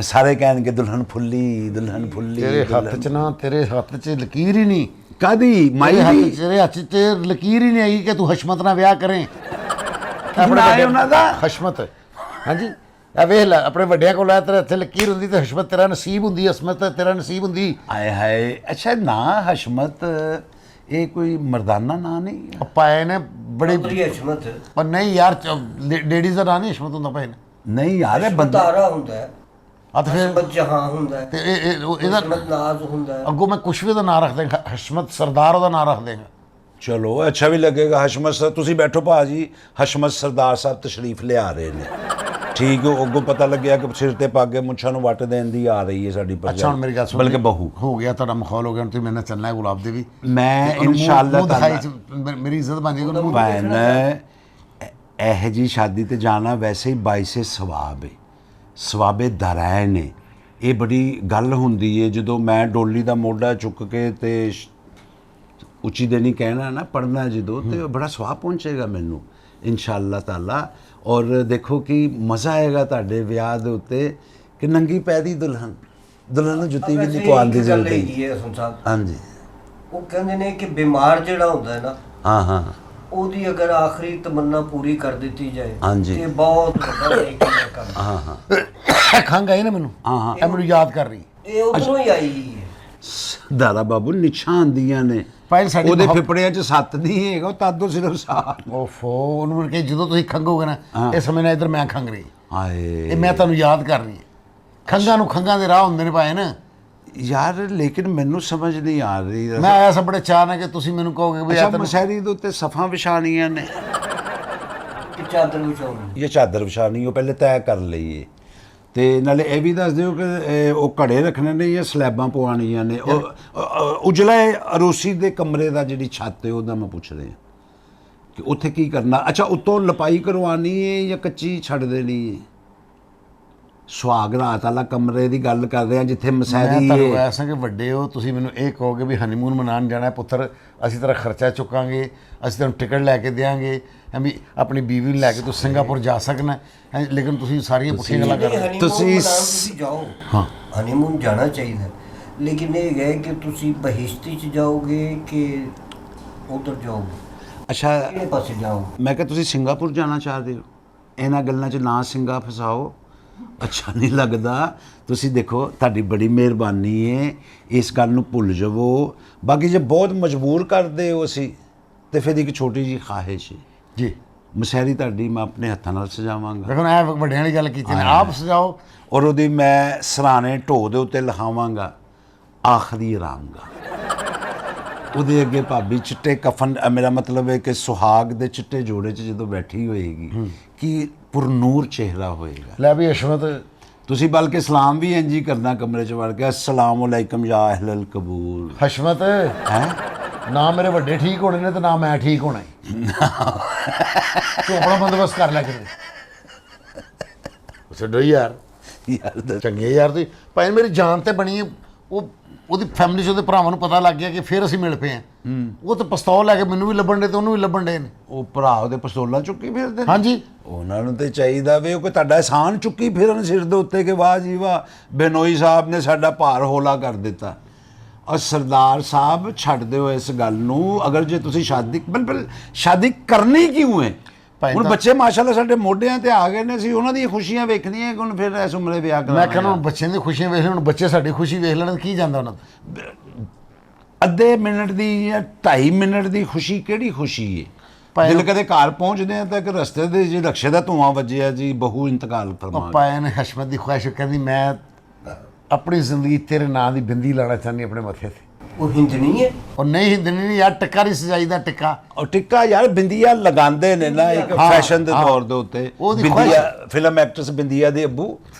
ਸਾਰੇ ਕਹਿਣਗੇ ਦੁਲਹਨ ਫੁੱਲੀ ਦੁਲਹਨ ਫੁੱਲੀ। ਤੇਰੇ ਹੱਥ 'ਚ ਨਾ, ਤੇਰੇ ਹੱਥ 'ਚ ਲਕੀਰ ਹੀ ਨਹੀਂ। ਕਾਦੀ ਮਾਈ ਦੀ? ਤੇਰੇ ਹੱਥ 'ਚ ਲਕੀਰ ਹੀ ਨਹੀਂ ਆਈ ਕਿ ਤੂੰ ਹਸ਼ਮਤ ਨਾਲ ਵਿਆਹ ਕਰੇ। ਆਪਣੇ ਉਹਨਾਂ ਦਾ ਹਸ਼ਮਤ, ਹਾਂਜੀ ਆ ਵੇਖ ਲੈ, ਆਪਣੇ ਵੱਡਿਆਂ ਕੋਲ ਆ ਤੇਰੇ ਹੱਥੇ ਲਕੀਰ ਹੁੰਦੀ ਤੇ ਹਸ਼ਮਤ ਤੇਰਾ ਨਸੀਬ ਹੁੰਦੀ, ਹਸਮਤ ਤੇਰਾ ਨਸੀਬ ਹੁੰਦੀ। ਆਏ ਹਾਏ। ਅੱਛਾ ਨਾ ਹਸ਼ਮਤ ਇਹ ਕੋਈ ਮਰਦਾਨਾ ਨਾਂ ਨਹੀਂ? ਪਾਏ ਨੇ ਬੜੀ ਹਸ਼ਮਤ। ਪਰ ਨਹੀਂ ਯਾਰ, ਲੇਡੀਜ਼ ਦਾ ਨਾਂ ਨਹੀਂ ਹਸ਼ਮਤ ਹੁੰਦਾ ਭਾਈ ਨੇ। ਨਹੀਂ ਯਾਰ ਇਹ ਬੰਦਾ ਤਾਰਾ ਹੁੰਦਾ ਹੈ। ਆ ਤੇ ਫਿਰ ਹਸਮਤ ਜਹਾਂ ਹੁੰਦਾ ਹੈ, ਤੇ ਇਹਦਾ ਹਸਮਤ ਨਾਜ਼ ਹੁੰਦਾ ਹੈ। ਅੱਗੋਂ ਮੈਂ ਕੁਛ ਵੀ ਦਾ ਨਾਂ ਰੱਖ ਦੇਗਾ, ਹਸ਼ਮਤ ਸਰਦਾਰ ਉਹਦਾ ਨਾਂ ਰੱਖ ਦੇਗਾ। ਚਲੋ ਅੱਛਾ ਵੀ ਲੱਗੇਗਾ। ਹਸ਼ਮਤ ਸਰ ਤੁਸੀਂ ਬੈਠੋ ਭਾਜੀ, ਹਸ਼ਮਤ ਸਰਦਾਰ ਸਾਹਿਬ ਤਸ਼ਰੀਫ ਲਿਆ ਰਹੇ ਨੇ, ਠੀਕ ਹੈ। ਅੱਗੋਂ ਪਤਾ ਲੱਗਿਆ ਕਿ ਸਿਰ ਤੇ ਪੱਗ ਮੁੱਛਾਂ ਨੂੰ ਵੱਟ ਦੇਣ ਦੀ ਆ ਰਹੀ ਹੈ ਸਾਡੀ ਅੱਛਾ ਹੁਣ ਮੇਰੀ ਗੱਲ ਸੁਣ, ਬਲਕਿ ਬਹੂ ਹੋ ਗਿਆ ਤੁਹਾਡਾ ਮਾਹੌਲ ਹੋ ਗਿਆ, ਹੁਣ ਤੁਸੀਂ ਮੇਰੇ ਨਾਲ ਚੱਲਣਾ ਹੈ ਗੁਲਾਬ ਦੇ ਵੀ। ਮੈਂ ਤੇ ਉਹਨੂੰ ਮੂੰਹ ਇਨਸ਼ਾਅੱਲਾ ਦਿਖਾਈ ਚ ਮੇਰੀ ਇੱਜ਼ਤ ਬਣ ਜਾਏਗੀ ਉਹਨੂੰ। ਭੈਣ ਇਹ ਜੀ ਸ਼ਾਦੀ ਤੇ ਜਾਣਾ ਵੈਸੇ ਹੀ ਬਾਇਸੇ ਸਵਾਬ ਹੈ, ਸਵਾਬੇ ਦਰਾਇ ਨੇ। ਇਹ ਬੜੀ ਗੱਲ ਹੁੰਦੀ ਹੈ ਜਦੋਂ ਮੈਂ ਡੋਲੀ ਦਾ ਮੋਢਾ ਚੁੱਕ ਕੇ ਤੇ ਉੱਚੀ ਦੇਣੀ ਕਹਿਣਾ ਨਾ ਪੜਨਾ ਜਦੋਂ, ਤੇ ਬੜਾ ਸਵਾਬ ਪਹੁੰਚੇਗਾ ਮੈਨੂੰ ਇਨਸ਼ਾਅੱਲਾ ਤਾਲਾ। ਔਰ ਦੇਖੋ ਕਿ ਮਜ਼ਾ ਆਏਗਾ ਤੁਹਾਡੇ ਵਿਆਹ ਦੇ ਉੱਤੇ ਕਿ ਨੰਗੀ ਪੈਰੀ ਦੁਲਹਨ ਨੂੰ ਜੁੱਤੀ ਵੀ ਨਹੀਂ ਪਵਾਉਣ ਦੀ ਜ਼ਰੂਰਤ ਹੈਗੀ ਹੈ ਹਸਨ ਸਾਹਿਬ। ਹਾਂਜੀ ਉਹ ਕਹਿੰਦੇ ਨੇ ਕਿ ਬਿਮਾਰ ਜਿਹੜਾ ਹੁੰਦਾ ਹੈ ਨਾ, ਹਾਂ ਉਹਦੀ ਅਗਰ ਆਖਰੀ ਤਮੰਨਾ ਪੂਰੀ ਕਰ ਦਿੱਤੀ ਜਾਏ ਹਾਂਜੀ। ਤੇ ਬਹੁਤ ਵੱਡਾ ਨੇਕੀ ਦਾ ਕੰਮ। ਹਾਂ ਖੰਘ ਆਈ ਨਾ ਮੈਨੂੰ, ਹਾਂ ਇਹ ਮੈਨੂੰ ਯਾਦ ਕਰ ਰਹੀ। ਇਹ ਉਦੋਂ ਹੀ ਆਈ ਹੈ। ਦਾਦਾ ਬਾਬੂ ਨਿਛਾਂ ਆਉਂਦੀਆਂ ਨੇ, ਭਾਈ ਸਾਡੀ ਉਹਦੇ ਫਿਪੜਿਆਂ 'ਚ ਸੱਤ ਨਹੀਂ ਹੈਗਾ, ਉਹ ਤਾਦੋਂ ਸਿਰਫ ਸਾਹ। ਓਫੋ, ਉਹਨੂੰ ਕਿ ਜਦੋਂ ਤੁਸੀਂ ਖੰਘੋਗੇ ਨਾ ਇਹ ਸਮਝਣਾ ਇੱਧਰ ਮੈਂ ਖੰਘ ਰਹੀ, ਹਾਏ ਇਹ ਮੈਂ ਤੁਹਾਨੂੰ ਯਾਦ ਕਰ ਰਹੀ ਹਾਂ। ਖੰਘਾਂ ਨੂੰ ਖੰਘਾਂ ਦੇ ਰਾਹ ਹੁੰਦੇ ਨੇ ਭਾਏ ਨਾ। ਯਾਰ ਲੇਕਿਨ ਮੈਨੂੰ ਸਮਝ ਨਹੀਂ ਆ ਰਹੀ। ਮੈਂ ਆਇਆ ਸਭ ਬੜੇ ਚਾਅ ਨਾਲ ਕਿ ਤੁਸੀਂ ਮੈਨੂੰ ਕਹੋਗੇ ਵੀ ਅੱਛਾ ਇਹ ਤੈਨੂੰ ਮਸਹਿਰੀ ਦੇ ਉੱਤੇ ਸਫਾਂ ਵਿਛਾਣੀਆਂ ਨੇ ਕਿ ਚਾਦਰ ਵਿਛਾਉਣੀ। ਇਹ ਚਾਦਰ ਵਿਛਾਣੀ ਉਹ ਪਹਿਲੇ ਤੈਅ ਕਰ ਲਈਏ, ਤੇ ਨਾਲੇ ਇਹ ਵੀ ਦੱਸ ਦਿਓ ਕਿ ਉਹ ਘੜੇ ਰੱਖਣੇ ਨੇ ਜਾਂ ਸਲੈਬਾਂ ਪਵਾਉਣੀਆਂ ਨੇ। ਉਹ ਉਜਲਾ ਅਰੋਸੀ ਦੇ ਕਮਰੇ ਦਾ ਜਿਹੜੀ ਛੱਤ ਹੈ ਉਹਦਾ ਮੈਂ ਪੁੱਛ ਰਿਹਾ ਕਿ ਉੱਥੇ ਕੀ ਕਰਨਾ। ਅੱਛਾ ਉੱਤੋਂ ਲਪਾਈ ਕਰਵਾਉਣੀ ਹੈ ਜਾਂ ਕੱਚੀ ਛੱਡ ਦੇਣੀ ਹੈ? ਸੁਹਾਗ ਰਾਤ ਵਾਲਾ ਕਮਰੇ ਦੀ ਗੱਲ ਕਰ ਰਹੇ ਹਾਂ ਜਿੱਥੇ ਮੈਂ ਮਸਹਿਰੀ ਤੁਹਾਨੂੰ ਹੈ। ਐਸਾ ਕਿ ਵੱਡੇ ਹੋ ਤੁਸੀਂ, ਮੈਨੂੰ ਇਹ ਕਹੋਗੇ ਵੀ ਹਨੀਮੂਨ ਮਨਾਉਣ ਜਾਣਾ ਹੈ ਪੁੱਤਰ, ਅਸੀਂ ਤੇਰਾ ਖਰਚਾ ਚੁੱਕਾਂਗੇ, ਅਸੀਂ ਤੈਨੂੰ ਟਿਕਟ ਲੈ ਕੇ ਦੇਵਾਂਗੇ, ਵੀ ਆਪਣੀ ਬੀਵੀ ਨੂੰ ਲੈ ਕੇ ਤੂੰ ਸਿੰਗਾਪੁਰ ਜਾ ਸਕਣਾ ਹੈ। ਲੇਕਿਨ ਤੁਸੀਂ ਸਾਰੀਆਂ ਪੁੱਠੀਆਂ ਗੱਲਾਂ ਕਰ ਰਹੇ ਹੋ। ਤੁਸੀਂ ਜਾਓ, ਹਾਂ ਹਨੀਮੂਨ ਜਾਣਾ ਚਾਹੀਦਾ, ਲੇਕਿਨ ਇਹ ਹੈ ਕਿ ਤੁਸੀਂ ਬਹਿਸ਼ਤੀ ਚ ਜਾਓਗੇ ਕਿ ਉਧਰ ਜਾਓਗੇ, ਅੱਛਾ ਕਿਹੜੇ ਪਾਸੇ ਜਾਓਗੇ? ਮੈਂ ਕਿਹਾ ਤੁਸੀਂ ਸਿੰਗਾਪੁਰ ਜਾਣਾ ਚਾਹਦੇ ਹੋ, ਇਹਨਾਂ ਗੱਲਾਂ 'ਚ ਨਾ ਸਿੰਗਾ ਫਸਾਓ, ਅੱਛਾ ਨਹੀਂ ਲੱਗਦਾ। ਤੁਸੀਂ ਦੇਖੋ ਤੁਹਾਡੀ ਬੜੀ ਮਿਹਰਬਾਨੀ ਹੈ, ਇਸ ਗੱਲ ਨੂੰ ਭੁੱਲ ਜਾਵੋ। ਬਾਕੀ ਜੇ ਬਹੁਤ ਮਜਬੂਰ ਕਰਦੇ ਹੋ ਅਸੀਂ ਤੇ ਫਿਰ ਇੱਕ ਛੋਟੀ ਜਿਹੀ ਖਾਹਿਸ਼ ਹੈ ਜੀ, ਮਸਹਿਰੀ ਤੁਹਾਡੀ ਮੈਂ ਆਪਣੇ ਹੱਥਾਂ ਨਾਲ ਸਜਾਵਾਂਗਾ, ਦੇਖੋ ਨਾ ਇਹ ਵੱਡਿਆਂ ਵਾਲੀ ਗੱਲ ਕੀਤੀ ਨੇ, ਆਪ ਸਜਾਓ। ਔਰ ਉਹਦੀ ਮੈਂ ਸਰਾਣੇ ਢੋ ਦੇ ਉੱਤੇ ਲਿਖਾਵਾਂਗਾ ਆਖਰੀ ਰਾਂਗਾ। ਉਹਦੇ ਅੱਗੇ ਭਾਬੀ ਚਿੱਟੇ ਕਫਨ, ਮੇਰਾ ਮਤਲਬ ਹੈ ਕਿ ਸੁਹਾਗ ਦੇ ਚਿੱਟੇ ਜੋੜੇ 'ਚ ਜਦੋਂ ਬੈਠੀ ਹੋਏਗੀ ਕਿ ਪੁਰਨੂਰ ਚਿਹਰਾ ਹੋਏਗਾ। ਲੈ ਵੀ ਹਸ਼ਮਤ, ਤੁਸੀਂ ਬਲਕਿ ਸਲਾਮ ਵੀ ਇੰਜ ਹੀ ਕਰਨਾ ਕਮਰੇ 'ਚ ਵੜ ਕੇ, ਅਸਲਾਮ ਅਲੈਕਮ ਯਾ ਅਹਲਲ ਕਬੂਲ। ਹਸ਼ਮਤ ਹੈ ਨਾ ਮੇਰੇ ਵੱਡੇ ਠੀਕ ਹੋਣੇ ਨੇ ਤੇ ਨਾ ਮੈਂ ਠੀਕ ਹੋਣਾ ਹੈ। ਤੂੰ ਆਪਣਾ ਬੰਦੋਬਸਤ ਕਰ ਲੈ ਕਿਤੇ। ਛੱਡੋ ਯਾਰ, ਯਾਰ ਚੰਗੇ ਯਾਰ ਤੁਸੀਂ ਭਾਈ ਮੇਰੀ ਜਾਨ ਤੇ ਬਣੀ ਹੈ। ਉਹਦੀ ਫੈਮਿਲੀ 'ਚ ਉਹਦੇ ਭਰਾਵਾਂ ਨੂੰ ਪਤਾ ਲੱਗ ਗਿਆ ਕਿ ਫਿਰ ਅਸੀਂ ਮਿਲ ਪਏ ਹਾਂ। ਉਹ ਤਾਂ ਪਿਸਤੌਲ ਲੈ ਕੇ ਮੈਨੂੰ ਵੀ ਲੱਭਣ ਡੇ ਤੇ ਉਹਨੂੰ ਵੀ ਲੱਭਣ ਡੇ ਨੇ। ਉਹ ਭਰਾ ਉਹਦੇ ਪਿਸਤੌਲਾਂ ਚੁੱਕੀ ਫਿਰਦੇ ਨੇ। ਹਾਂਜੀ, ਉਹਨਾਂ ਨੂੰ ਤੇ ਚਾਹੀਦਾ ਵੇ ਉਹ ਕੋਈ ਤੁਹਾਡਾ ਅਹਿਸਾਨ ਚੁੱਕੀ ਫਿਰਨ ਸਿਰ ਦੇ ਉੱਤੇ ਕਿ ਵਾਹ ਜੀ ਵਾਹ ਬੇਨੋਈ ਸਾਹਿਬ ਨੇ ਸਾਡਾ ਭਾਰ ਹੌਲਾ ਕਰ ਦਿੱਤਾ। ਔਰ ਸਰਦਾਰ ਸਾਹਿਬ ਛੱਡ ਦਿਓ ਇਸ ਗੱਲ ਨੂੰ। ਅਗਰ ਜੇ ਤੁਸੀਂ ਬਿਲਕੁਲ ਸ਼ਾਦੀ ਕਰਨੀ ਕਿਉਂ ਹੈ? ਹੁਣ ਬੱਚੇ ਮਾਸ਼ਾਅੱਲਾ ਸਾਡੇ ਮੋਢਿਆਂ ਤੇ ਆ ਗਏ ਨੇ, ਅਸੀਂ ਉਹਨਾਂ ਦੀਆਂ ਖੁਸ਼ੀਆਂ ਵੇਖਣੀਆਂ ਕਿ ਹੁਣ ਫਿਰ ਇਸ ਉਮਰੇ ਵਿਆਹ ਕਰਾਉਣਾ। ਮੈਂ ਕਹਿੰਦਾ ਹੁਣ ਬੱਚਿਆਂ ਦੀ ਖੁਸ਼ੀਆਂ ਵੇਖ ਲੈਣ, ਬੱਚੇ ਸਾਡੀ ਖੁਸ਼ੀ ਵੇਖ ਲੈਣ, ਕੀ ਜਾਂਦਾ ਉਹਨਾਂ ਦਾ। ਅੱਧੇ ਮਿੰਟ ਦੀ ਜਾਂ 2.5 ਮਿੰਟ ਦੀ ਖੁਸ਼ੀ ਕਿਹੜੀ ਖੁਸ਼ੀ ਹੈ? ਦਿਲ ਕਦੇ ਘਰ ਪਹੁੰਚਦੇ ਆ ਤਾਂ ਕਿ ਰਸਤੇ ਦੇ ਜੀ ਰਕਸ਼ੇ ਦਾ ਧੂਆਂ ਵੱਜਿਆ ਜੀ ਬਹੂ ਇੰਤਕਾਲ ਫਰਮਾ। ਪਾਇਆ ਨੇ ਹਸ਼ਮਤ ਦੀ ਖੁਆਇਸ਼, ਕਹਿੰਦੀ ਮੈਂ ਆਪਣੀ ਜ਼ਿੰਦਗੀ ਤੇਰੇ ਨਾਂ ਦੀ ਬਿੰਦੀ ਲਾਣਾ ਚਾਹੁੰਦੀ ਆਪਣੇ ਮੱਥੇ ਤੇ। ਉਹ ਹਿੰਦਣੀ ਹੈ? ਉਹ ਨਹੀਂ ਹਿੰਦਣੀ ਨਹੀਂ ਯਾਰ, ਟਿੱਕਾ ਨਹੀਂ ਸਜਾਈਦਾ ਟਿੱਕਾ। ਔਰ ਟਿੱਕਾ ਯਾਰ ਬਿੰਦੀਆ ਲਗਾਉਂਦੇ ਨੇ ਨਾ ਇੱਕ ਫੈਸ਼ਨ ਦੇ ਤੌਰ ਦੇ ਉੱਤੇ। ਬਿੰਦੀਆ ਫਿਲਮ ਐਕਟਰਸ ਬਿੰਦੀਆ ਦੇ ਅੱਬੂ,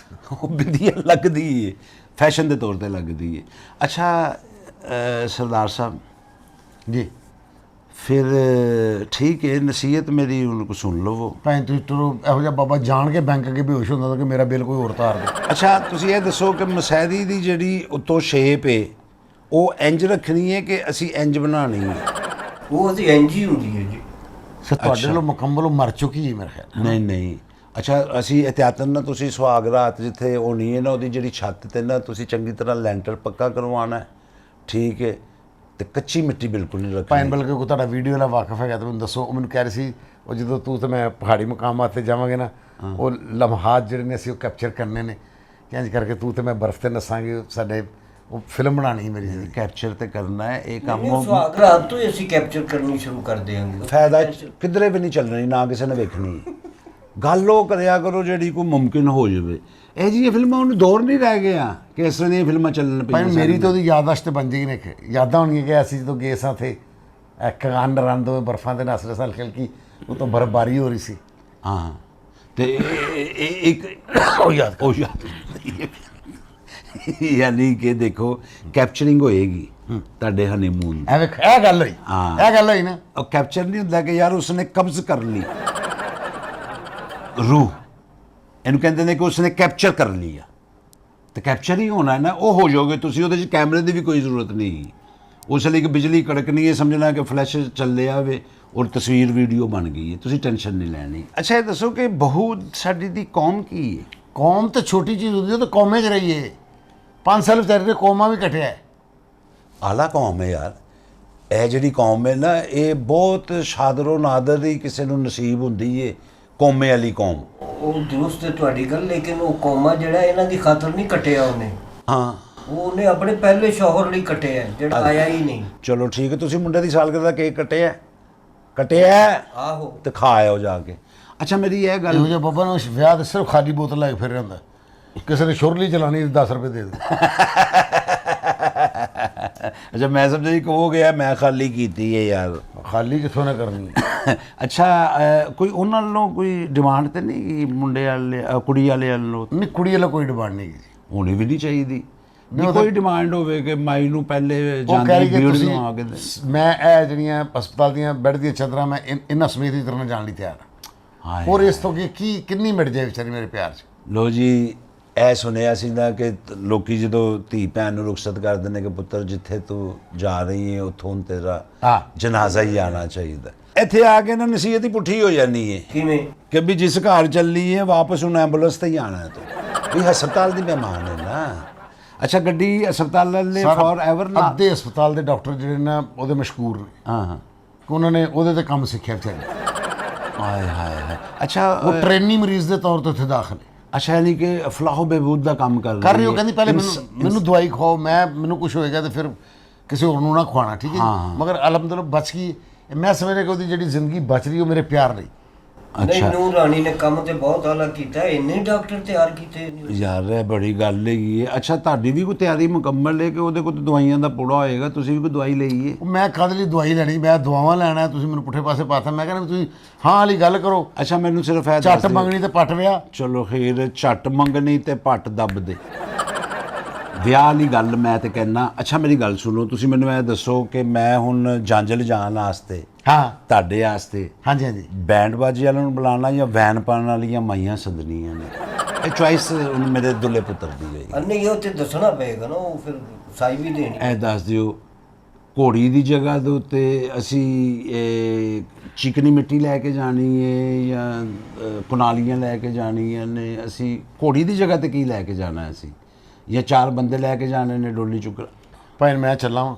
ਉਹ ਬਿੰਦੀਆ ਲੱਗਦੀ ਹੈ ਫੈਸ਼ਨ ਦੇ ਤੌਰ ਤੇ ਲੱਗਦੀ ਹੈ। ਅੱਛਾ ਸਰਦਾਰ ਸਾਹਿਬ ਜੀ, ਫਿਰ ਠੀਕ ਹੈ, ਨਸੀਹਤ ਮੇਰੀ ਉਹਨੂੰ ਸੁਣ ਲਵੋ। ਭਾਵੇਂ ਤੁਸੀਂ ਤੁਰੋ, ਇਹੋ ਜਿਹਾ ਬਾਬਾ ਜਾਣ ਕੇ ਬੈਂਕ ਅੱਗੇ ਬੇਹੋਸ਼ ਹੁੰਦਾ ਤਾਂ ਕਿ ਮੇਰਾ ਬਿੱਲ ਕੋਈ ਹੋਰ ਤਾਰ ਦੇ। ਅੱਛਾ ਤੁਸੀਂ ਇਹ ਦੱਸੋ ਕਿ ਮਸਹਿਰੀ ਦੀ ਜਿਹੜੀ ਉੱਤੋਂ ਸ਼ੇਪ ਹੈ ਉਹ ਇੰਜ ਰੱਖਣੀ ਹੈ ਕਿ ਅਸੀਂ ਇੰਜ ਬਣਾਉਣੀ ਹੈ? ਉਹ ਅਸੀਂ ਇੰਜ ਹੀ ਹੁੰਦੀ ਹੈ ਜੀ। ਸਰ ਤੁਹਾਡੇ ਵੱਲੋਂ ਮੁਕੰਮਲ ਮਰ ਚੁੱਕੀ ਹੈ ਮੇਰੇ ਖਿਆਲ। ਨਹੀਂ ਅੱਛਾ ਅਸੀਂ ਇਹਤਿਆਤਨ ਨਾਲ ਤੁਸੀਂ ਸੁਹਾਗ ਰਾਤ ਜਿੱਥੇ ਹੋਣੀ ਹੈ ਨਾ ਉਹਦੀ ਜਿਹੜੀ ਛੱਤ ਤੇ ਨਾ ਤੁਸੀਂ ਚੰਗੀ ਤਰ੍ਹਾਂ ਲੈਂਟਰ ਪੱਕਾ ਕਰਵਾਉਣਾ ਹੈ, ਠੀਕ ਹੈ, ਤੇ ਕੱਚੀ ਮਿੱਟੀ ਬਿਲਕੁਲ ਨਹੀਂ ਰੱਖਣੀ। ਭਾਵੇਂ ਬਲਕਿ ਕੋਈ ਤੁਹਾਡਾ ਵੀਡੀਓ ਨਾਲ ਵਾਕਫ ਹੈਗਾ ਤਾਂ ਮੈਨੂੰ ਦੱਸੋ। ਉਹ ਮੈਨੂੰ ਕਹਿ ਰਹੀ ਸੀ ਉਹ ਜਦੋਂ ਤੂੰ ਤੇ ਮੈਂ ਪਹਾੜੀ ਮੁਕਾਮਾਂ 'ਤੇ ਜਾਵਾਂਗੇ ਨਾ, ਉਹ ਲਮਹਾਤ ਜਿਹੜੇ ਨੇ ਅਸੀਂ ਉਹ ਕੈਪਚਰ ਕਰਨੇ ਨੇ, ਕਿ ਇੰਝ ਕਰਕੇ ਤੂੰ ਤੇ ਮੈਂ ਬਰਫ਼ 'ਤੇ ਨਸਾਂਗੇ, ਸਾਡੇ ਉਹ ਫਿਲਮ ਬਣਾਉਣੀ ਮੇਰੀ ਜ਼ਿੰਦਗੀ। ਕੈਪਚਰ ਤੇ ਕਰਨਾ ਹੈ ਇਹ ਕੰਮ। ਸੁਹਾਗ ਰਾਤ ਤੋਂ ਹੀ ਅਸੀਂ ਕੈਪਚਰ ਕਰਨੀ ਸ਼ੁਰੂ ਕਰ ਦੇਵਾਂਗੇ। ਫਾਇਦਾ ਕਿਧਰੇ ਵੀ ਨਹੀਂ ਚੱਲਣੀ, ਨਾ ਕਿਸੇ ਨੇ ਵੇਖਣੀ। ਗੱਲ ਉਹ ਕਰਿਆ ਕਰੋ ਜਿਹੜੀ ਕੋਈ ਮੁਮਕਿਨ ਹੋ ਜਾਵੇ। ਇਹ ਜਿਹੀਆਂ ਫਿਲਮਾਂ ਹੁਣ ਦੌਰ ਨਹੀਂ ਰਹਿ ਗਿਆ ਕਿ ਇਸ ਤਰ੍ਹਾਂ ਦੀਆਂ ਫਿਲਮਾਂ ਚੱਲਣ ਭਾਈ ਪਈਆਂ। ਮੇਰੀ ਤਾਂ ਉਹਦੀ ਯਾਦਾਸ਼ਤ ਬਣ ਜਾਏਗੀ ਨੇ ਯਾਦਾਂ ਹੋਣਗੀਆਂ ਕਿ ਅਸੀਂ ਜਦੋਂ ਗਏ ਸਾਂ ਥੇ ਇੱਕ ਅੰਡ ਰੰਦ ਵਿੱਚ ਬਰਫਾਂ ਦੇ ਨਸ ਰਸਲ ਖਿਲਕੀ ਉਹ ਤੋਂ ਬਰਫਬਾਰੀ ਹੋ ਰਹੀ ਸੀ। ਹਾਂ ਤੇ ਇੱਕ ਉਹ ਯਾਦ ਯਾਨੀ ਕਿ ਦੇਖੋ ਕੈਪਚਰਿੰਗ ਹੋਏਗੀ ਤੁਹਾਡੇ ਹਨੀਮੂਨ ਦੀ। ਐਵੇਂ ਇਹ ਗੱਲ ਹੋਈ, ਹਾਂ। ਇਹ ਗੱਲ ਹੋਈ ਨਾ। ਉਹ ਕੈਪਚਰ ਨਹੀਂ ਹੁੰਦਾ ਕਿ ਯਾਰ ਉਸਨੇ ਕਬਜ਼ ਕਰ ਲਈ ਰੂਹ, ਇਹਨੂੰ ਕਹਿੰਦੇ ਨੇ ਕਿ ਉਸਨੇ ਕੈਪਚਰ ਕਰ ਲਿਆ। ਤੇ ਕੈਪਚਰ ਹੀ ਹੋਣਾ ਹੈ ਨਾ, ਉਹ ਹੋ ਜਾਓਗੇ ਤੁਸੀਂ। ਉਹਦੇ 'ਚ ਕੈਮਰੇ ਦੀ ਵੀ ਕੋਈ ਜ਼ਰੂਰਤ ਨਹੀਂ। ਉਸ ਲਈ ਇੱਕ ਬਿਜਲੀ ਕੜਕਣੀ ਹੈ, ਸਮਝਣਾ ਕਿ ਫਲੈਸ਼ ਚੱਲਿਆ ਵੇ ਔਰ ਤਸਵੀਰ ਵੀਡੀਓ ਬਣ ਗਈ ਹੈ, ਤੁਸੀਂ ਟੈਨਸ਼ਨ ਨਹੀਂ ਲੈਣੀ। ਅੱਛਾ ਇਹ ਦੱਸੋ ਕਿ ਬਹੂ ਸਾਡੀ ਦੀ ਕੌਮ ਕੀ ਹੈ? ਕੌਮ ਤਾਂ ਛੋਟੀ ਚੀਜ਼ ਹੁੰਦੀ, ਉਹ ਤਾਂ ਕੌਮੇ 'ਚ ਰਹੀ ਹੈ। 5 ਸਾਲ ਵਿਚਾਰੇ ਨੇ ਕੌਮਾਂ ਵੀ ਕੱਟਿਆ ਹੈ। ਆਲਾ ਕੌਮ ਹੈ ਯਾਰ। ਇਹ ਜਿਹੜੀ ਕੌਮ ਹੈ ਨਾ, ਇਹ ਬਹੁਤ ਸ਼ਾਦਰੋ ਨਾਦਰ ਹੀ ਕਿਸੇ ਨੂੰ ਨਸੀਬ ਹੁੰਦੀ ਹੈ ਕੌਮੇ ਵਾਲੀ ਕੌਮ। ਉਹ ਦਰੁਸਤ ਹੈ ਤੁਹਾਡੀ ਗੱਲ, ਲੇਕਿਨ ਉਹ ਕੌਮਾ ਜਿਹੜਾ ਇਹਨਾਂ ਦੀ ਖਾਤਰ ਨਹੀਂ ਕੱਟਿਆ ਉਹਨੇ। ਹਾਂ ਉਹਨੇ ਆਪਣੇ ਪਹਿਲੇ ਸ਼ੌਹਰ ਲਈ ਕੱਟਿਆ ਜਿਹੜਾ ਆਇਆ ਹੀ ਨਹੀਂ। ਚਲੋ ਠੀਕ ਹੈ, ਤੁਸੀਂ ਮੁੰਡੇ ਦੀ ਸਾਲਗਿਰਹ ਦਾ ਕੇਕ ਕੱਟਿਆ ਆਹੋ ਤੇ ਖਾ ਆਇਓ ਜਾ ਕੇ। ਅੱਛਾ ਮੇਰੀ ਇਹ ਗੱਲ, ਇਹੋ ਜਿਹਾ ਬੱਬਾ ਨੂੰ ਵਿਆਹ ਤੇ ਸਿਰਫ ਖਾਲੀ ਬੋਤਲ ਲੈ ਕੇ ਫਿਰ ਜਾਂਦਾ। ਕਿਸੇ ਨੇ ਸ਼ੁਰਲੀ ਚਲਾਣੀ 10 ਰੁਪਏ ਦੇ ਦੇ। ਅੱਛਾ ਮੈਂ ਸਮਝਿਆ ਜੀ ਕਹੋਗੇ ਯਾਰ ਮੈਂ ਖਾਲੀ ਕੀਤੀ ਹੈ ਯਾਰ। ਖਾਲੀ ਕਿੱਥੋਂ ਨਾ ਕਰਨੀ। ਅੱਛਾ ਕੋਈ ਉਹਨਾਂ ਵੱਲੋਂ ਕੋਈ ਡਿਮਾਂਡ ਤੇ ਨਹੀਂ ਗੀ ਮੁੰਡੇ ਵਾਲੇ ਕੁੜੀ ਵਾਲੇ ਵੱਲੋਂ? ਨਹੀਂ, ਕੁੜੀ ਵਾਲਾ ਕੋਈ ਡਿਮਾਂਡ ਨਹੀਂ ਜੀ। ਹੋਣੀ ਵੀ ਨਹੀਂ ਚਾਹੀਦੀ। ਨਹੀਂ ਕੋਈ ਡਿਮਾਂਡ ਹੋਵੇ ਕਿ ਮਾਈ ਨੂੰ ਪਹਿਲੇ ਉਹ ਕਹਿ ਜਾਂਦੀ ਰਹੀ ਕਿ ਬੀੜ ਨੂੰ ਆ ਕੇ ਦੇ। ਮੈਂ ਇਹ ਜਿਹੜੀਆਂ ਹਸਪਤਾਲ ਦੀਆਂ ਬੈੱਡ ਦੀਆਂ ਚਾਦਰਾਂ ਮੈਂ ਇਹਨਾਂ ਸਮੇਤ ਹੀ ਤਰ੍ਹਾਂ ਜਾਣ ਲਈ ਤਿਆਰ ਹਾਂ। ਹਾਏ ਹੋਰ ਇਸ ਤੋਂ ਕੀ ਕਿੰਨੀ ਮਿਟ ਜਾਏ ਵਿਚਾਰੀ ਮੇਰੇ ਪਿਆਰ 'ਚ। ਲੋ ਜੀ, ਇਹ ਸੁਣਿਆ ਸੀ ਨਾ ਕਿ ਲੋਕੀ ਜਦੋਂ ਧੀ ਭੈਣ ਨੂੰ ਰੁਖਸਤ ਕਰਦੇ ਨੇ ਕਿ ਪੁੱਤਰ ਜਿੱਥੇ ਤੂੰ ਜਾ ਰਹੀ ਹੈ ਉੱਥੋਂ ਤੇਰਾ ਹਾਂ ਜਨਾਜ਼ਾ ਹੀ ਆਉਣਾ ਚਾਹੀਦਾ। ਇੱਥੇ ਆ ਕੇ ਨਾ ਨਸੀਹਤ ਹੀ ਪੁੱਠੀ ਹੋ ਜਾਂਦੀ ਹੈ ਕਿਵੇਂ ਕਿ ਵੀ ਜਿਸ ਘਰ ਚੱਲੀ ਹੈ ਵਾਪਸ ਹੁਣ ਐਂਬੂਲੈਂਸ ਤੇ ਹੀ ਆਣਾ ਹੈ ਤੂੰ। ਵੀ ਹਸਪਤਾਲ ਦੀ ਮਹਿਮਾਨ ਹੈ ਨਾ। ਅੱਛਾ ਗੱਡੀ ਹਸਪਤਾਲ ਵਾਲੇ ਫॉर ਐਵਰ ਨਾ। ਅੱਧੇ ਹਸਪਤਾਲ ਦੇ ਡਾਕਟਰ ਜਿਹੜੇ ਨਾ ਉਹਦੇ ਮਸ਼ਹੂਰ ਨੇ, ਹਾਂ ਉਹਨਾਂ ਨੇ ਉਹਦੇ ਤੇ ਕੰਮ ਸਿੱਖਿਆ ਵਿਚਾਰੇ। ਹਾਏ ਹਾਏ ਹਾਏ। ਅੱਛਾ ਉਹ ਟ੍ਰੇਨੀ ਮਰੀਜ਼ ਦੇ ਤੌਰ ਤੇ ਉੱਥੇ ਦਾਖਲ ਹੈ। ਅੱਛਾ ਯਾਨੀ ਕਿ ਫਲਾਹ ਬਹਿਬੂਦ ਦਾ ਕੰਮ ਕਰ ਕਰ ਰਹੀ ਉਹ ਕਹਿੰਦੀ ਪਹਿਲੇ ਮੈਨੂੰ ਦਵਾਈ ਖਾਓ, ਮੈਨੂੰ ਕੁਝ ਹੋਏਗਾ ਤੇ ਫਿਰ ਕਿਸੇ ਹੋਰ ਨੂੰ ਨਾ ਖਵਾਣਾ, ਠੀਕ ਹੈ ਜੀ। ਮਗਰ ਅਲਹਮਦੁਲਿਲਾ ਬਚ ਗਈ। ਮੈਂ ਸਮਝਦਾ ਕਿ ਉਹਦੀ ਜਿਹੜੀ ਜ਼ਿੰਦਗੀ ਬਚ ਰਹੀ ਉਹ ਮੇਰੇ ਪਿਆਰ ਲਈ। ਨਹੀਂ, ਨੂਰ ਰਾਣੀ ਨੇ ਕੰਮ ਤੇ ਬਹੁਤ ਆਲਾ ਕੀਤਾ, ਇੰਨੇ ਡਾਕਟਰ ਤਿਆਰ ਕੀਤੇ ਨੇ। ਯਾਰ ਇਹ ਬੜੀ ਗੱਲ ਹੈਗੀ ਹੈ। ਅੱਛਾ ਤੁਹਾਡੀ ਵੀ ਕੋਈ ਤਿਆਰੀ ਮੁਕੰਮਲ ਹੈ ਕਿ ਉਹਦੇ ਕੋਲ ਦਵਾਈਆਂ ਦਾ ਪੂੜਾ ਹੋਏਗਾ, ਤੁਸੀਂ ਵੀ ਕੋਈ ਦਵਾਈ ਲਈ ਹੈ? ਮੈਂ ਕਾਹਦੇ ਲਈ ਦਵਾਈ ਲੈਣੀ, ਮੈਂ ਦਵਾਵਾਂ ਲੈਣਾ, ਤੁਸੀਂ ਮੈਨੂੰ ਪੁੱਠੇ ਪਾਸੇ ਪਾਤਾ। ਮੈਂ ਕਹਿੰਦਾ ਤੁਸੀਂ ਹਾਂ ਵਾਲੀ ਗੱਲ ਕਰੋ। ਅੱਛਾ ਮੈਨੂੰ ਸਿਰਫ ਇਹ ਦੱਸ ਝੱਟ ਦਿਓ। ਮੰਗਣੀ ਤੇ ਪੱਟ ਵਿਆਹ। ਚਲੋ ਖੀਰ ਝੱਟ ਮੰਗਣੀ ਤੇ ਪੱਟ ਦੱਬ ਦੇ ਵਿਆਹ ਵਾਲੀ ਗੱਲ ਮੈਂ ਤੇ ਕਹਿਣਾ। ਅੱਛਾ ਮੇਰੀ ਗੱਲ ਸੁਣੋ, ਤੁਸੀਂ ਮੈਨੂੰ ਇਹ ਦੱਸੋ ਕਿ ਮੈਂ ਹੁਣ ਜੰਜ ਲਿਜਾਣ ਵਾਸਤੇ ਹਾਂ ਤੁਹਾਡੇ ਵਾਸਤੇ ਹਾਂਜੀ ਹਾਂਜੀ ਬੈਂਡ ਬਾਜੀ ਵਾਲਿਆਂ ਨੂੰ ਬੁਲਾਉਣਾ ਜਾਂ ਵੈਨ ਪਾਉਣ ਵਾਲੀਆਂ ਮਾਈਆਂ ਸੱਦਣੀਆਂ ਨੇ? ਇਹ ਚੁਆਇਸ ਮੇਰੇ ਦੁੱਲੇ ਪੁੱਤਰ ਦੀ ਹੋਈ। ਨਹੀਂ ਉਹ ਤੇ ਦੱਸਣਾ ਪਏਗਾ ਨਾ, ਉਹ ਫਿਰ ਸਾਈ ਵੀ ਦੇਣੀ। ਇਹ ਦੱਸ ਦਿਓ ਘੋੜੀ ਦੀ ਜਗ੍ਹਾ ਦੇ ਉੱਤੇ ਅਸੀਂ ਚਿਕਨੀ ਮਿੱਟੀ ਲੈ ਕੇ ਜਾਣੀ ਹੈ ਜਾਂ ਕੁਨਾਲੀਆਂ ਲੈ ਕੇ ਜਾਣੀਆਂ ਨੇ? ਅਸੀਂ ਘੋੜੀ ਦੀ ਜਗ੍ਹਾ ਤੇ ਕੀ ਲੈ ਕੇ ਜਾਣਾ ਅਸੀਂ, ਜਾਂ 4 ਬੰਦੇ ਲੈ ਕੇ ਜਾਣੇ ਨੇ ਡੋਲੀ ਚੁੱਕ? ਭਾਈ ਮੈਂ ਚੱਲਾਂ ਵਾਂ,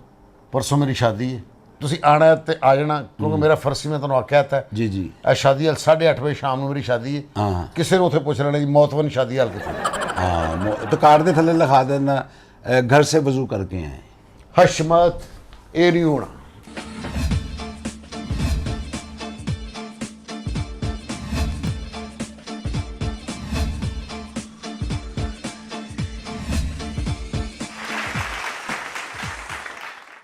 ਪਰਸੋਂ ਮੇਰੀ ਸ਼ਾਦੀ ਹੈ, ਤੁਸੀਂ ਆਣਾ ਤੇ ਆ ਜਾਣਾ ਕਿਉਂਕਿ ਮੇਰਾ ਫਰਜ਼ ਸੀ। ਮੈਂ ਤੁਹਾਨੂੰ ਆਖਿਆ ਤਾਂ ਜੀ ਜੀ। ਇਹ ਸ਼ਾਦੀ ਹਾਲ 8:30 ਵਜੇ ਸ਼ਾਮ ਨੂੰ ਮੇਰੀ ਸ਼ਾਦੀ ਹੈ। ਹਾਂ ਕਿਸੇ ਨੂੰ ਉੱਥੇ ਪੁੱਛ ਲੈਣਾ ਜੀ ਮੌਤਵਨ ਸ਼ਾਦੀ ਹਾਲ ਕਿੱਥੇ। हाँ तो कार दे थले लिखा देना घर से वजू करके आए। हशमत ये नहीं होना।